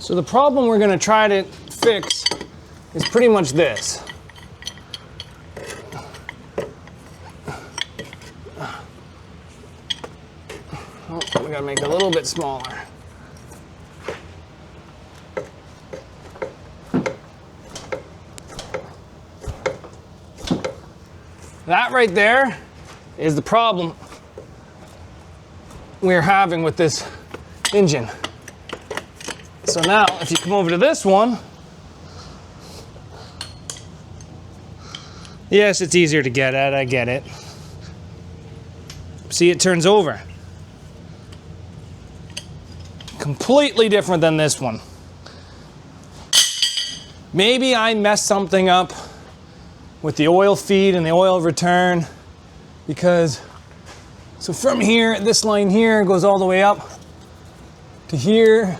So the problem we're going to try to fix is pretty much this. Oh, we got to make it a little bit smaller. That right there is the problem we're having with this engine. So now, if you come over to this one, yes, it's easier to get at, I get it. See, it turns over. Completely different than this one. Maybe I messed something up with the oil feed and the oil return, because so from here, this line here goes all the way up to here.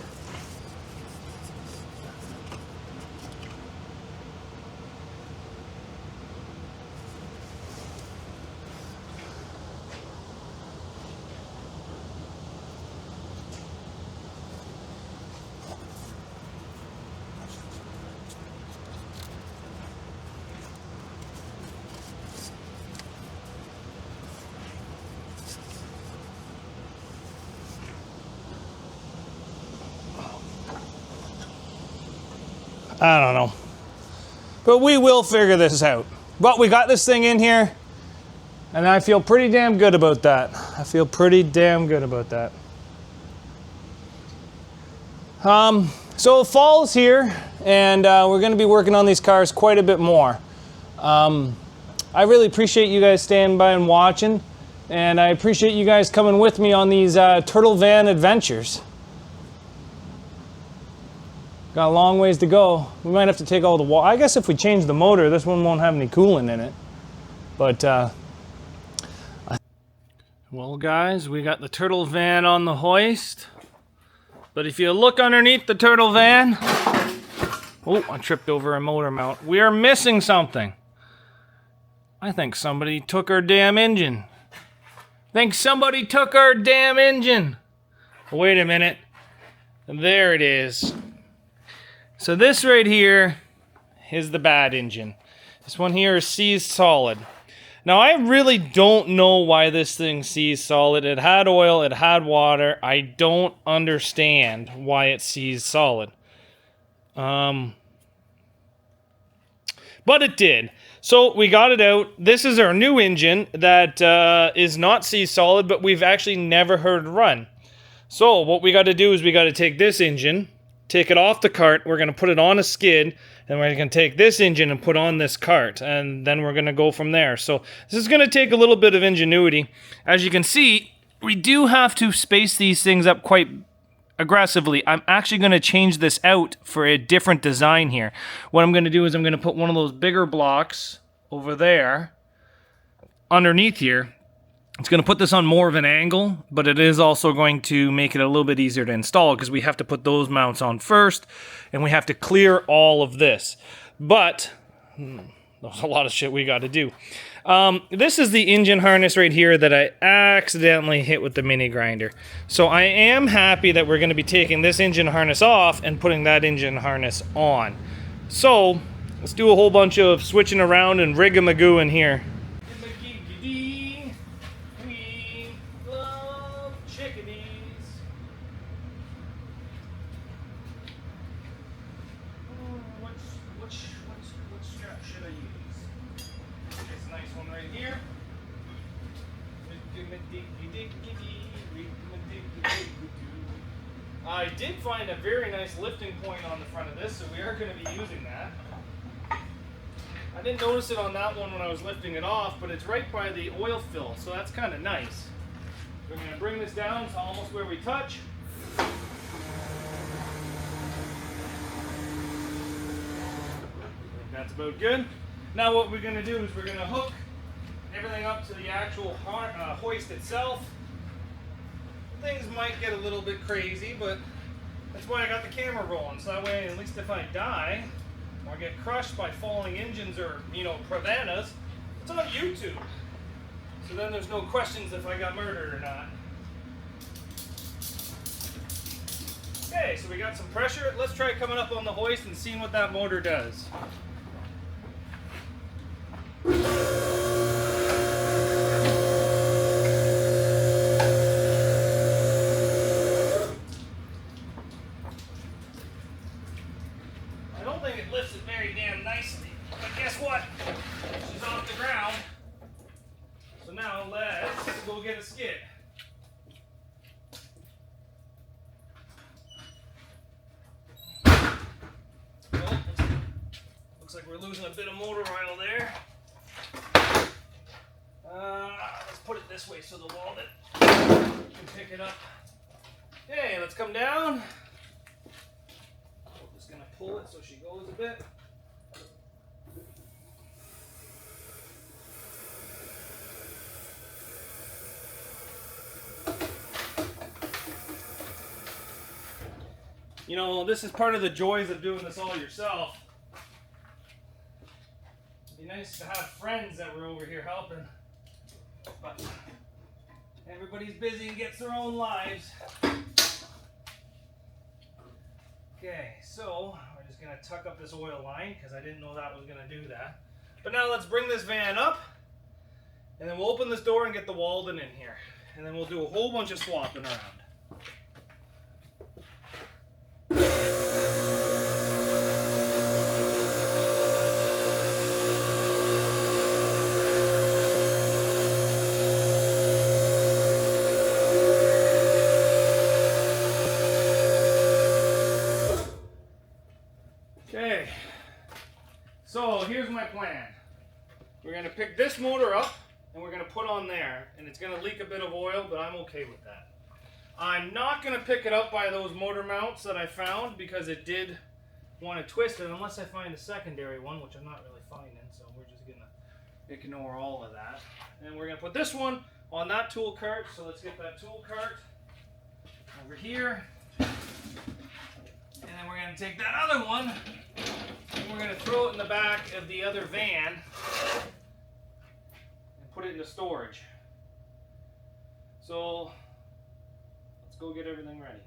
I don't know. But we will figure this out. But we got this thing in here, and I feel pretty damn good about that. I feel pretty damn good about that. So fall's here, and we're going to be working on these cars quite a bit more. I really appreciate you guys staying by and watching, and I appreciate you guys coming with me on these turtle van adventures. Got a long ways to go. We might have to take all the water. I guess if we change the motor, this one won't have any coolant in it. But, well, guys, we got the turtle van on the hoist. But if you look underneath the turtle van, oh, I tripped over a motor mount. We are missing something. I think somebody took our damn engine. Wait a minute. There it is. So this right here is the bad engine. This one here is seized solid. Now I really don't know why this thing seized solid. It had oil, it had water. I don't understand why it seized solid. But it did. So we got it out. This is our new engine that is not seized solid, but we've actually never heard run. So what we got to do is we got to take this engine, take it off the cart, we're going to put it on a skid, and we're going to take this engine and put on this cart, and then we're going to go from there. So this is going to take a little bit of ingenuity. As you can see, we do have to space these things up quite aggressively. I'm actually going to change this out for a different design here. What I'm going to do is I'm going to put one of those bigger blocks over there underneath here. It's going to put this on more of an angle, but it is also going to make it a little bit easier to install because we have to put those mounts on first, and we have to clear all of this. But there's a lot of shit we got to do. This is the engine harness right here that I accidentally hit with the mini grinder. So I am happy that we're going to be taking this engine harness off and putting that engine harness on. So let's do a whole bunch of switching around and rig-a-magoo in here. I did find a very nice lifting point on the front of this, so we are going to be using that. I didn't notice it on that one when I was lifting it off, but it's right by the oil fill, so that's kind of nice. We're going to bring this down to almost where we touch. That's about good. Now what we're going to do is we're going to hook everything up to the actual hoist itself. Things might get a little bit crazy, but that's why I got the camera rolling, so that way at least if I die or get crushed by falling engines or, you know, preventas, it's on YouTube. So then there's no questions if I got murdered or not. Okay, so we got some pressure. Let's try coming up on the hoist and seeing what that motor does. I don't think it lifts it very damn nicely, but guess what? She's off the ground. So now let's go get a skid. Oh, looks like we're losing a bit of motor oil there. Let's put it this way so the wallet can pick it up. Okay, let's come down. I'm just gonna pull it so she goes a bit. You know, this is part of the joys of doing this all yourself. It'd be nice to have friends that were over here helping. But everybody's busy and gets their own lives. Okay, so we're just going to tuck up this oil line because I didn't know that was going to do that. But now let's bring this van up and then we'll open this door and get the Walden in here. And then we'll do a whole bunch of swapping around. Okay, so here's my plan. We're going to pick this motor up and we're going to put on there, and it's going to leak a bit of oil, but I'm okay with that. I'm not going to pick it up by those motor mounts that I found because it did want to twist it unless I find a secondary one, which I'm not really finding, so we're just going to ignore all of that. And we're going to put this one on that tool cart, so let's get that tool cart over here. And then we're going to take that other one and we're going to throw it in the back of the other van and put it into storage. So let's go get everything ready.